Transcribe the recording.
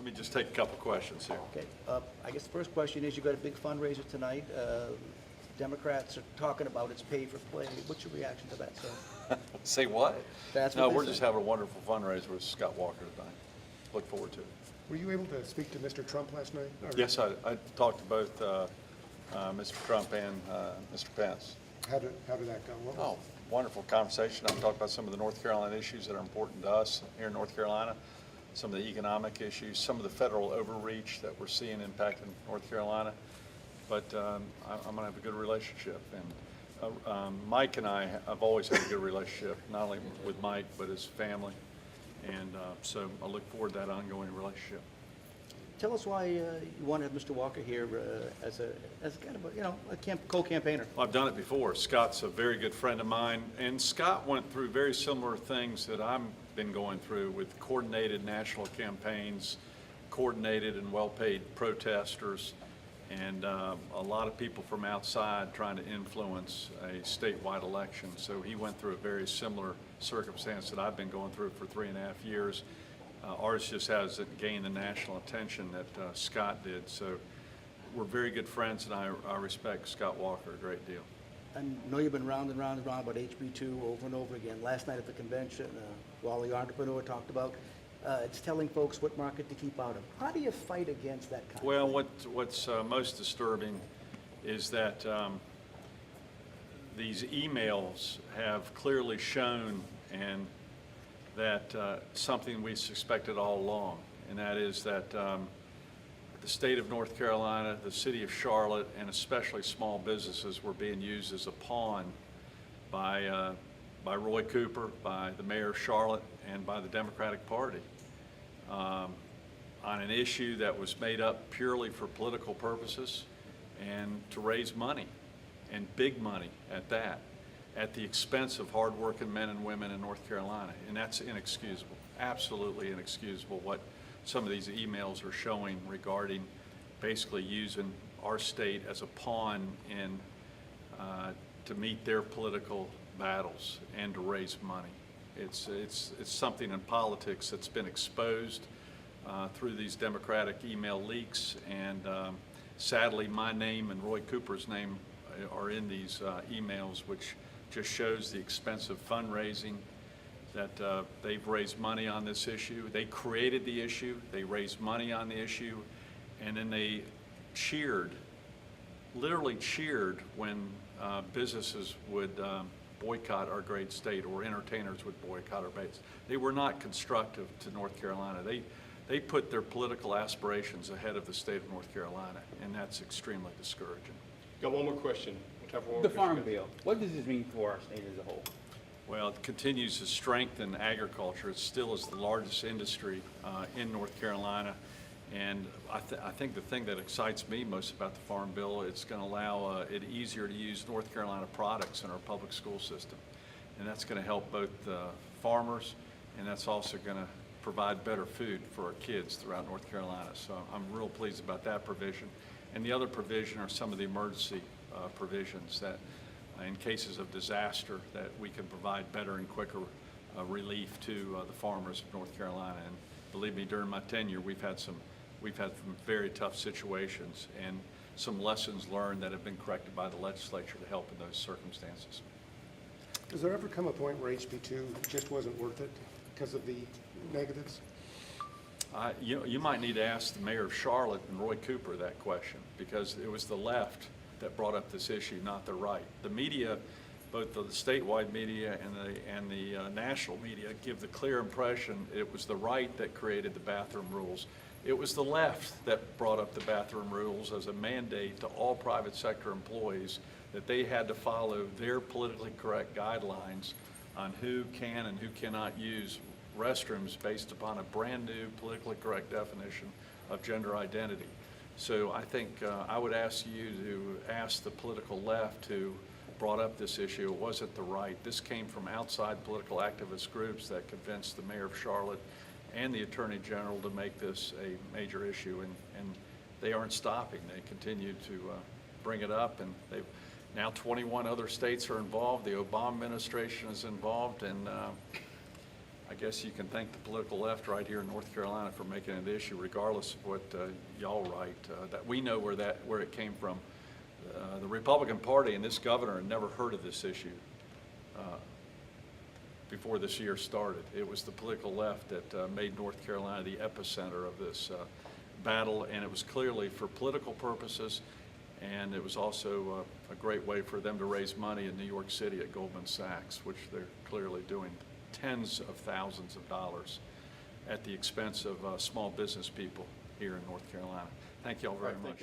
me just take a couple questions here. Okay, I guess the first question is, you got a big fundraiser tonight. Democrats are talking about it's pay for play. What's your reaction to that, sir? Say what? That's what No, they we're say. just having a wonderful fundraiser with Scott Walker tonight. Look forward to it. Were you able to speak to Mr. Trump last night? Or Yes, I talked to both Mr. Trump and Mr. Pence. How did that go? What was- Oh, wonderful conversation. I talked about some of the North Carolina issues that are important to us here in North Carolina, some of the economic issues, some of the federal overreach that we're seeing impacting North Carolina. But I'm going to have a good relationship. And Mike and I have always had a good relationship, not only with Mike, but his family. And so I look forward to that ongoing relationship. Tell us why you want to have Mr. Walker here as kind of a co-campaigner. Well, I've done it before. Scott's a very good friend of mine, and Scott went through very similar things that I've been going through with coordinated national campaigns, coordinated and well-paid protesters, and a lot of people from outside trying to influence a statewide election. So he went through a very similar circumstance that I've been going through for 3.5 years. Ours just hasn't gained the national attention that Scott did. So we're very good friends, and I respect Scott Walker a great deal. I know you've been round and round and round about HB2 over and over again. Last night at the convention, Wally Entrepreneur talked about it's telling folks what market to keep out of. How do you fight against that kind Well, of thing? what's most disturbing is that these emails have clearly shown and that something we suspected all along, and that is that the state of North Carolina, the city of Charlotte, and especially small businesses were being used as a pawn by Roy Cooper, by the mayor of Charlotte, and by the Democratic Party on an issue that was made up purely for political purposes and to raise money, and big money at that, at the expense of hardworking men and women in North Carolina. And that's inexcusable, absolutely inexcusable, what some of these emails are showing regarding basically using our state as a pawn in to meet their political battles and to raise money. It's something in politics that's been exposed through these Democratic email leaks, and sadly my name and Roy Cooper's name are in these emails, which just shows the expensive fundraising that they've raised money on this issue. They created the issue, they raised money on the issue, and then they cheered, literally cheered when businesses would boycott our great state, or entertainers would boycott our base. They were not constructive to North Carolina. They put their political aspirations ahead of the state of North Carolina, and that's extremely discouraging. Got one more question. We'll have one The more Farm question. Bill, what does this mean for our state as a whole? Well, it continues to strengthen agriculture. It still is the largest industry in North Carolina. And I think the thing that excites me most about the Farm Bill, it's going to allow it easier to use North Carolina products in our public school system. And that's going to help both farmers, and that's also going to provide better food for our kids throughout North Carolina. So I'm real pleased about that provision. And the other provision are some of the emergency provisions that in cases of disaster that we can provide better and quicker relief to the farmers of North Carolina. And believe me, during my tenure, we've had some very tough situations and some lessons learned that have been corrected by the legislature to help in those circumstances. Does there ever come a point where HB2 just wasn't worth it because of the negatives? You might need to ask the mayor of Charlotte and Roy Cooper that question, because it was the left that brought up this issue, not the right. The media, both the statewide media and the national media, give the clear impression it was the right that created the bathroom rules. It was the left that brought up the bathroom rules as a mandate to all private sector employees that they had to follow their politically correct guidelines on who can and who cannot use restrooms based upon a brand new politically correct definition of gender identity. So I think I would ask you to ask the political left who brought up this issue. It wasn't the right. This came from outside political activist groups that convinced the mayor of Charlotte and the attorney general to make this a major issue, and they aren't stopping. They continue to bring it up, and they've now 21 other states are involved. The Obama administration is involved, and I guess you can thank the political left right here in North Carolina for making it an issue, regardless of what y'all write, that we know where it came from. The Republican Party and this governor had never heard of this issue before this year started. It was the political left that made North Carolina the epicenter of this battle, and it was clearly for political purposes, and it was also a great way for them to raise money in New York City at Goldman Sachs, which they're clearly doing tens of thousands of dollars at the expense of small business people here in North Carolina. Thank you all very much.